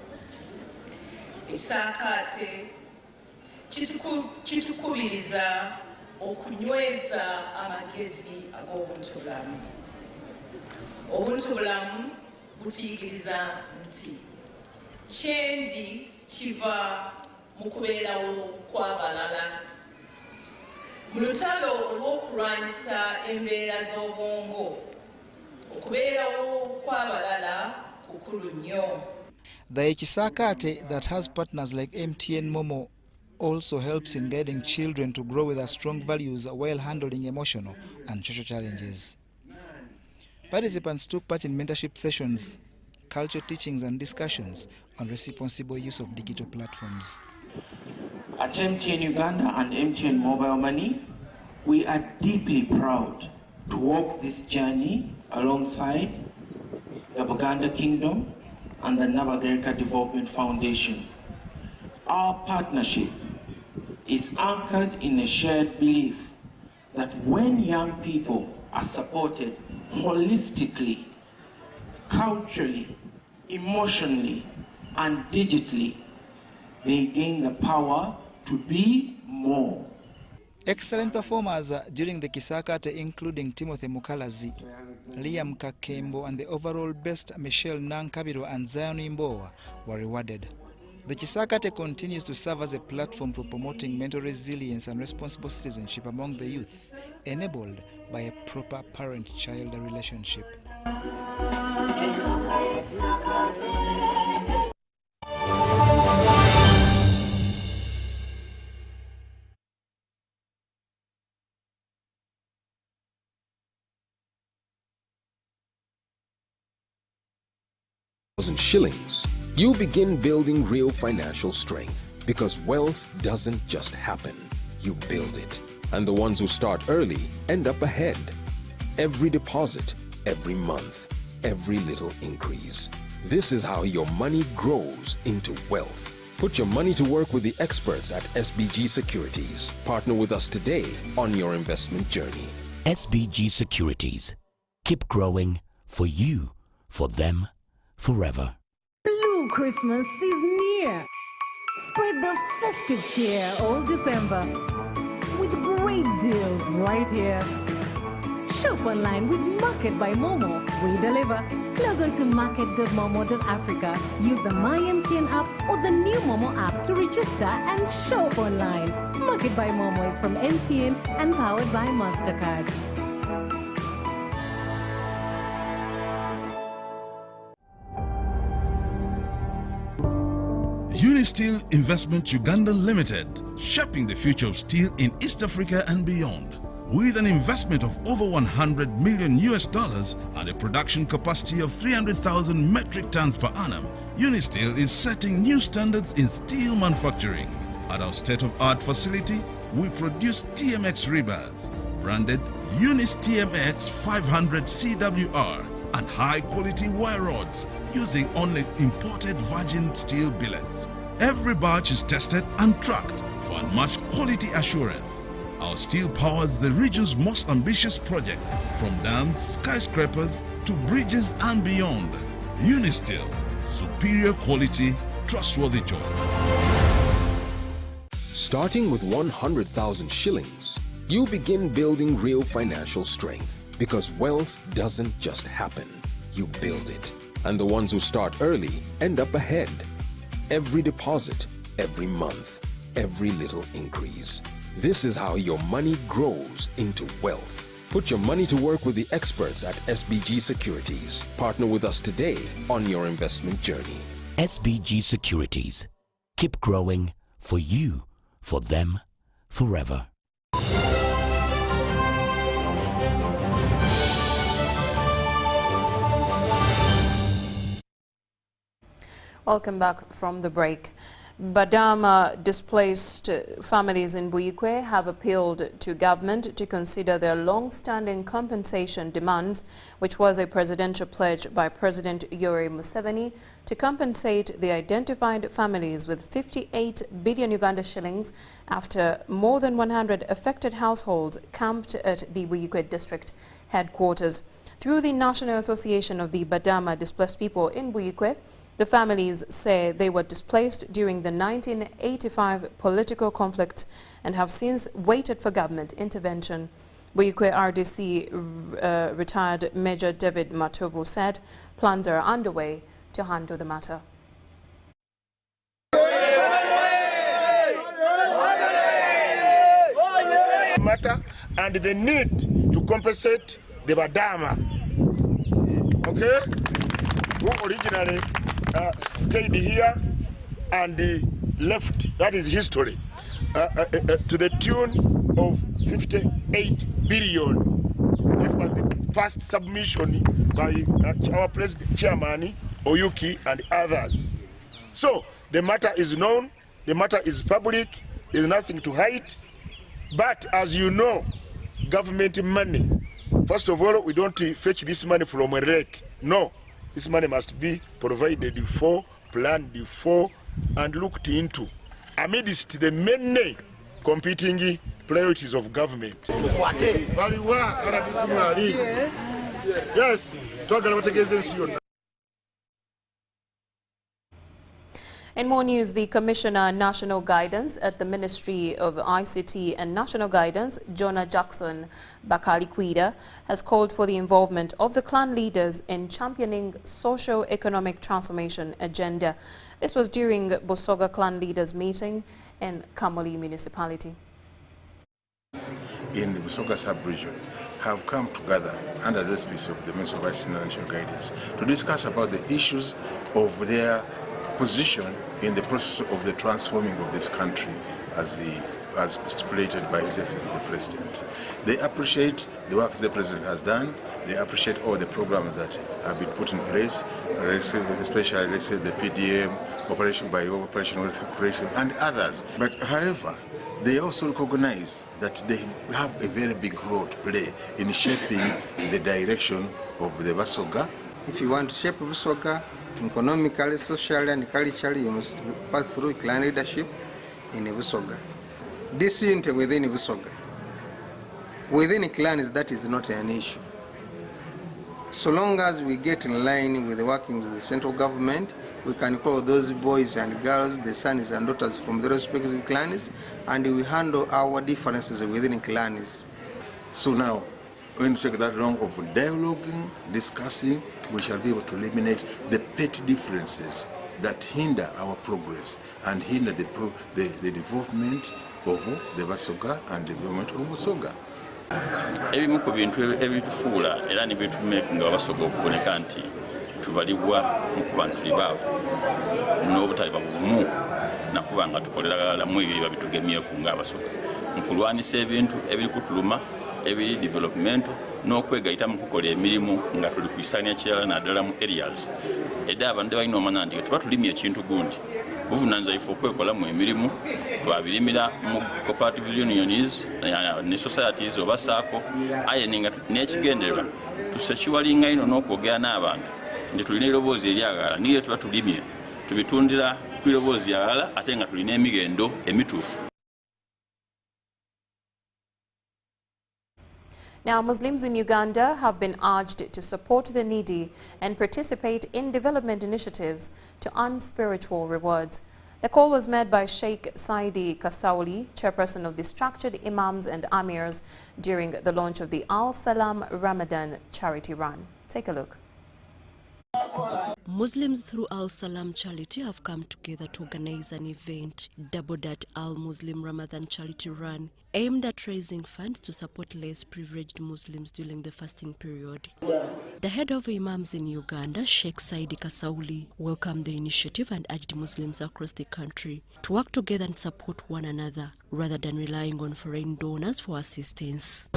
Ekisakaate kitukubiriza okunyweza amagezi ag'obuntubulamu. Obuntubulamu butuyigiriza nti kyendi kiva mu kubeerawo kw'abalala. Mu lutalo olw'okulwanyisa embeera z'obwongo, okubeerawo kw'abalala kukulu nnyo. The Chisakate that has partners like MTN Momo also helps in guiding children to grow with their strong values while handling emotional and social challenges. Participants took part in mentorship sessions, culture teachings and discussions on responsible use of digital platforms. At MTN Uganda and MTN Mobile Money, we are deeply proud to walk this journey alongside the Buganda Kingdom and the Nabagereka Development Foundation. Our partnership is anchored in a shared belief that when young people are supported holistically, culturally, emotionally, and digitally, they gain the power to be more. Excellent performers during the Chisakate including Timothy Mukalazi, Liam Kakembo and the overall best Michelle Nankabiro and Zion Imbowa were rewarded. The Chisakate continues to serve as a platform for promoting mental resilience and responsible citizenship among the youth, enabled by a proper parent-child relationship. Shillings, you begin building real financial strength, because wealth doesn't just happen, you build it. And the ones who start early end up ahead. Every deposit, every month, every little increase. This is how your money grows into wealth. Put your money to work with the experts at SBG Securities. Partner with us today on your investment journey. SBG Securities. Keep growing for you, for them, forever. Blue Christmas is near. Spread the festive cheer all December with great deals right here. Shop online with Market by Momo. We deliver. Log on to market.momo.africa. Use the MyMTN app or the new Momo app to register and shop online. Market by Momo is from MTN and powered by MasterCard. Unisteel Investment Uganda Limited, shaping the future of steel in East Africa and beyond. With an investment of over $100 million and a production capacity of 300,000 metric tons per annum, Unisteel is setting new standards in steel manufacturing. At our state-of-art facility, we produce TMX rebars, branded Unis TMX 500 CWR, and high-quality wire rods using only imported virgin steel billets. Every batch is tested and tracked for unmatched quality assurance. Our steel powers the region's most ambitious projects, from dams, skyscrapers, to bridges and beyond. Unisteel, superior quality, trustworthy choice. Starting with 100,000 shillings, you begin building real financial strength, because wealth doesn't just happen, you build it. And the ones who start early end up ahead. Every deposit, every month, every little increase. This is how your money grows into wealth. Put your money to work with the experts at SBG Securities. Partner with us today on your investment journey. SBG Securities. Keep growing for you, for them, forever. Welcome back from the break. Badama displaced families in Buyikwe have appealed to government to consider their long-standing compensation demands, which was a presidential pledge by President Yoweri Museveni to compensate the identified families with 58 billion Uganda shillings after more than 100 affected households camped at the Buyikwe district headquarters. Through the National Association of the Badama Displaced People in Buyikwe, the families say they were displaced during the 1985 political conflicts and have since waited for government intervention. Buyikwe RDC retired Major David Matovu said plans are underway to handle the matter. And the need to compensate the Badama, okay, who originally stayed here and left, that is history, to the tune of 58 billion. That was the first submission by our President Chairman Oyuki and others. So the matter is known, the matter is public, there's nothing to hide. But as you know, government money, first of all, we don't fetch this money from a wreck. No. This money must be provided for, planned for, and looked into amidst the many competing priorities of government. Yes. In more news, the Commissioner National Guidance at the Ministry of ICT and National Guidance, Jonah Jackson Bakalikwida, has called for the involvement of the clan leaders in championing socio-economic transformation agenda. This was during Bosoga clan leaders meeting in Kamuli municipality. In the Bosoga sub-region have come together under the auspices of the Ministry of ICT and National Guidance to discuss about the issues of their position in the process of the transforming of this country as stipulated by His Excellency the President. They appreciate the work the President has done. They appreciate all the programs that have been put in place, especially, let's say, the PDM, Operation by Operation Operation, and others. But however, they also recognize that they have a very big role to play in shaping the direction of the Basoga, If you want to shape Busoga economically, socially, and culturally, you must pass through clan leadership in Busoga. Disunity within Busoga. Within clans, that is not an issue. So long as we get in line with the workings of the central government, we can call those boys and girls, the sons and daughters from the respective clans, and we handle our differences within clans. So now, when we take that long of dialoguing, discussing, we shall be able to eliminate the petty differences that hinder our progress and hinder the development of the Basoga and the development of Busoga. Ebimu ku bintu ebitufuula era ne bitumekinga Abasoga okuboneka nti tubalibwa mu bantu libaavu n'obutali babumu nakuba nga tukoleragalamu ebyo babitugemyeko ng'Abasoga mu kulwanisa ebintu ebiri kutuluma ebiri developmental n'okwegayita mu kukola emirimu nga tuli ku isaania kirala naddala mu areas edda abantu balina omanya nti tuba tulimye ekintu gundi buvunaanyizibwa ife okwekola mu emirimu twabirimira mu cooperative unions ne societies oba saako aye n'ekigendererwa tusekiwalinga ino n'okwogera n'abantu nti tulina eriroboozi eryagala niyo tuba tulimye tubitundira ku iroboozi yagala ate nga tulina emigendo emituufu. Now, Muslims in Uganda have been urged to support the needy and participate in development initiatives to earn spiritual rewards. The call was made by Sheikh Saidi Kasauli, chairperson of the Structured Imams and Amirs, during the launch of the Al Salam Ramadan Charity Run. Take a look. Muslims through Al Salam Charity have come together to organize an event dubbed at Al Muslim Ramadan Charity Run, aimed at raising funds to support less privileged Muslims during the fasting period. The head of Imams in Uganda, Sheikh Saidi Kasauli, welcomed the initiative and urged Muslims across the country to work together and support one another rather than relying on foreign donors for assistance.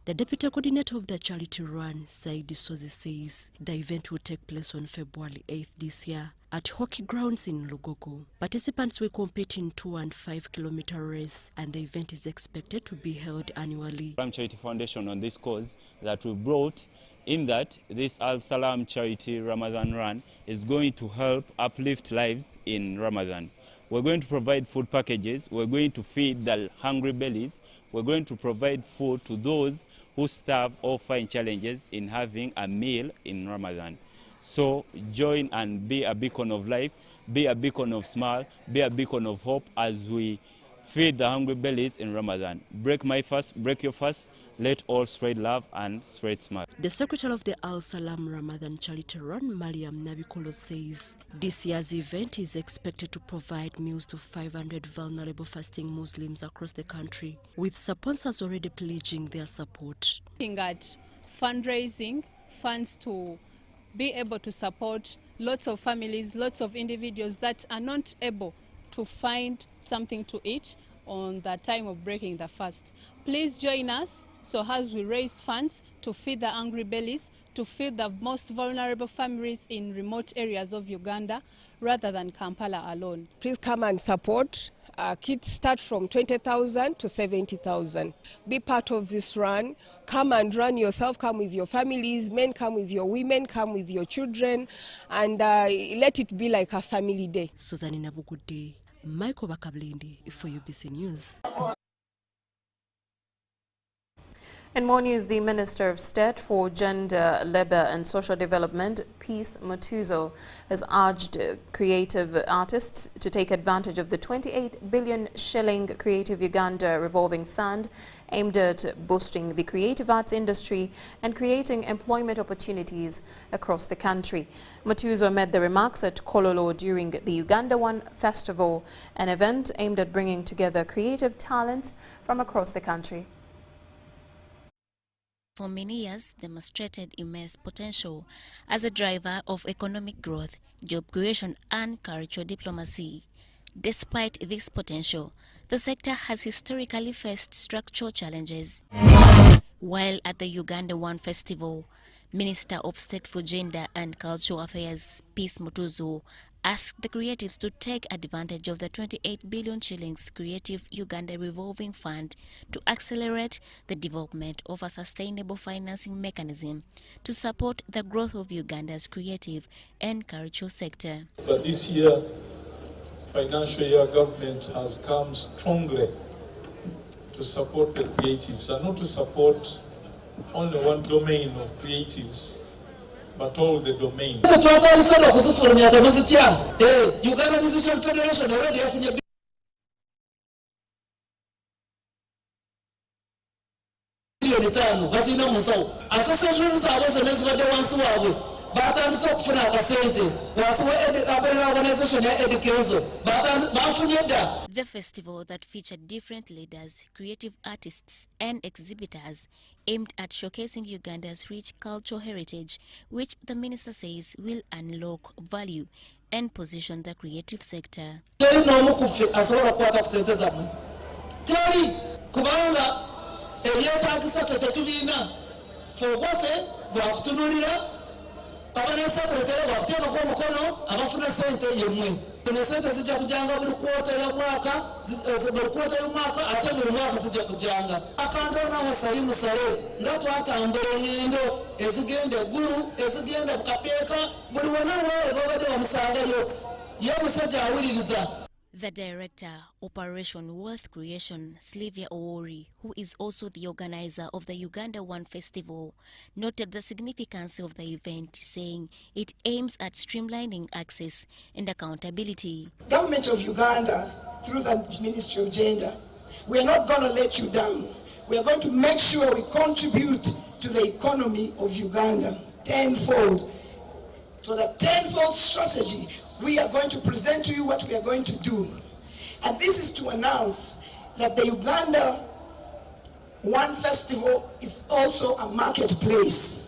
The deputy coordinator of the charity run, Saidi Sozi, says the event will take place on February 8th this year at hockey grounds in Lugogo. Participants will compete in 2 and 5 kilometer race, and the event is expected to be held annually. Charity Foundation on this cause that we brought in that this Al Salam Charity Ramadan Run is going to help uplift lives in Ramadan. We're going to provide food packages, we're going to feed the hungry bellies, we're going to provide food to those who starve or find challenges in having a meal in Ramadan. So join and be a beacon of life, be a beacon of smile, be a beacon of hope as we feed the hungry bellies in Ramadan. Break my fast, break your fast. Let all spread love and spread smile. The secretary of the Al Salam Ramadan Charity Run, Mariam Nabikolo, says this year's event is expected to provide meals to 500 vulnerable fasting Muslims across the country, with sponsors already pledging their support. Looking at fundraising funds to be able to support lots of families, lots of individuals that are not able to find something to eat on the time of breaking the fast. Please join us so as we raise funds to feed the hungry bellies, to feed the most vulnerable families in remote areas of Uganda rather than Kampala alone. Please come and support. Kits start from 20,000 to 70,000. Be part of this run. Come and run yourself, come with your families, men come with your women, come with your children, and let it be like a family day. Suzanne Nabugude, Michael Bakablindi for UBC News. In more news, the Minister of State for Gender, Labour and Social Development, Peace Mutuzo, has urged creative artists to take advantage of the 28 billion shilling Creative Uganda revolving fund aimed at boosting the creative arts industry and creating employment opportunities across the country. Mutuzo made the remarks at Kololo during the Uganda One Festival, an event aimed at bringing together creative talents from across the country. For many years demonstrated immense potential as a driver of economic growth, job creation and cultural diplomacy. Despite this potential, the sector has historically faced structural challenges. While at the Uganda One Festival, Minister of State for Gender and Cultural Affairs, Peace Mutuzu, asked the creatives to take advantage of the 28 billion shillings Creative Uganda Revolving Fund to accelerate the development of a sustainable financing mechanism to support the growth of Uganda's creative and cultural sector. But this year, financial year, government has come strongly to support the creatives, and not to support only one domain of creatives, but all the domains. Uganda Musician Federation already have billion tano bazina musawo association zabo zone zibadde wansi waabwe batandise okufuna akasente wansi wa organization ya education bafunye dda. The festival that featured different leaders, creative artists and exhibitors aimed at showcasing Uganda's rich cultural heritage, which the minister says will unlock value and position the creative sector. Teri n'omu ku ffe asobola okukwata ku sente zammwe. Teri kubanga ebyetaagisa ffe tetubiina. Ffe ogwaffe bwakutunuulira abanensakuletere bwakuteekako omukono abafuna sente yemmwe. Zino sente zijja kujanga buli kwota y'omwaka ate buli mwaka zijja kujanga. Akandoona wasali musale nga twatambula engendo ezigenda eggulu ezigenda mu kapeeka buli wonna weewe babadde bamusangayo ye musajja awuliriza. The director, Operation Wealth Creation, Sylvia Owori, who is also the organizer of the Uganda One Festival, noted the significance of the event, saying it aims at streamlining access and accountability. Government of Uganda, through the Ministry of Gender, we are not going to let you down. We are going to make sure we contribute to the economy of Uganda tenfold. To the tenfold strategy, we are going to present to you what we are going to do. And this is to announce that the Uganda One Festival is also a marketplace.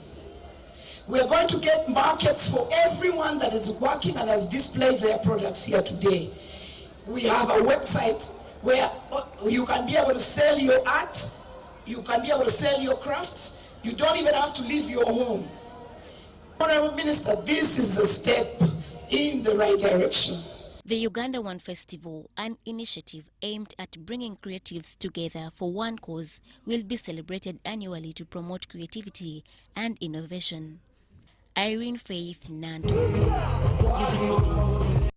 We are going to get markets for everyone that is working and has displayed their products here today. We have a website where you can be able to sell your art, you can be able to sell your crafts, you don't even have to leave your home. Honorable Minister, this is a step in the right direction. The Uganda One Festival, an initiative aimed at bringing creatives together for one cause, will be celebrated annually to promote creativity and innovation. Irene Faith Nanto, UBC News.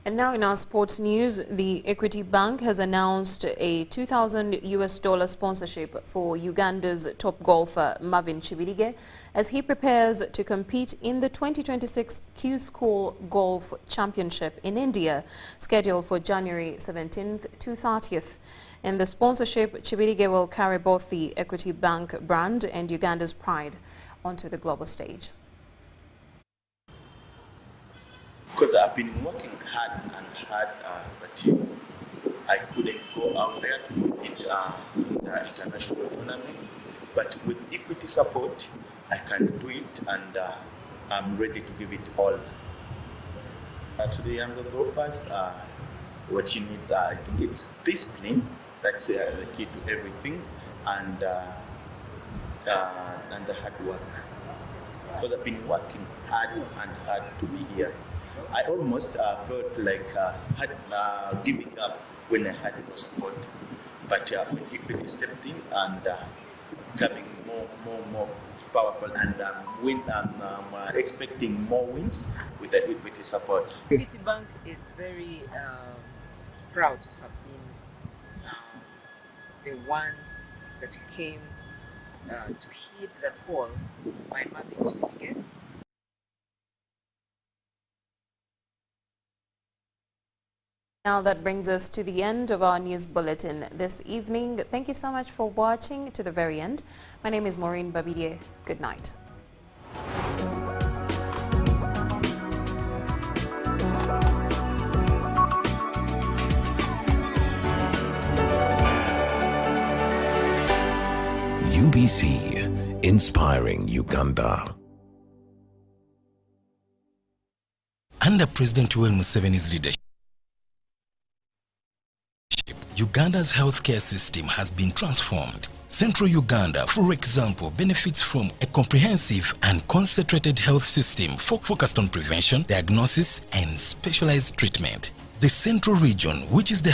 And now in our sports news, the Equity Bank has announced a $2,000 sponsorship for Uganda's top golfer Moureen Babirye as he prepares to compete in the 2026 Q School Golf Championship in India, scheduled for January 17th to 30th. In the sponsorship, Babirye will carry both the Equity Bank brand and Uganda's pride onto the global stage. Because I've been working hard, but I couldn't go out there to compete in the international tournament. But with equity support, I can do it, and I'm ready to give it all. To the younger golfers, what you need, I think it's discipline. That's the key to everything, and the hard work. Because I've been working hard to be here. I almost felt like giving up when I had no support. But when equity stepped in and becoming more powerful, and I'm expecting more wins with the equity support. Equity Bank is very proud to have been the one that came to heed the call by Moureen Babirye. Now that brings us to the end of our news bulletin this evening. Thank you so much for watching to the very end. My name is Moureen Babirye. Good night. UBC, inspiring Uganda. Under President Museveni's leadership, Uganda's healthcare system has been transformed. Central Uganda, for example, benefits from a comprehensive and concentrated health system focused on prevention, diagnosis, and specialized treatment. The Central region, which is the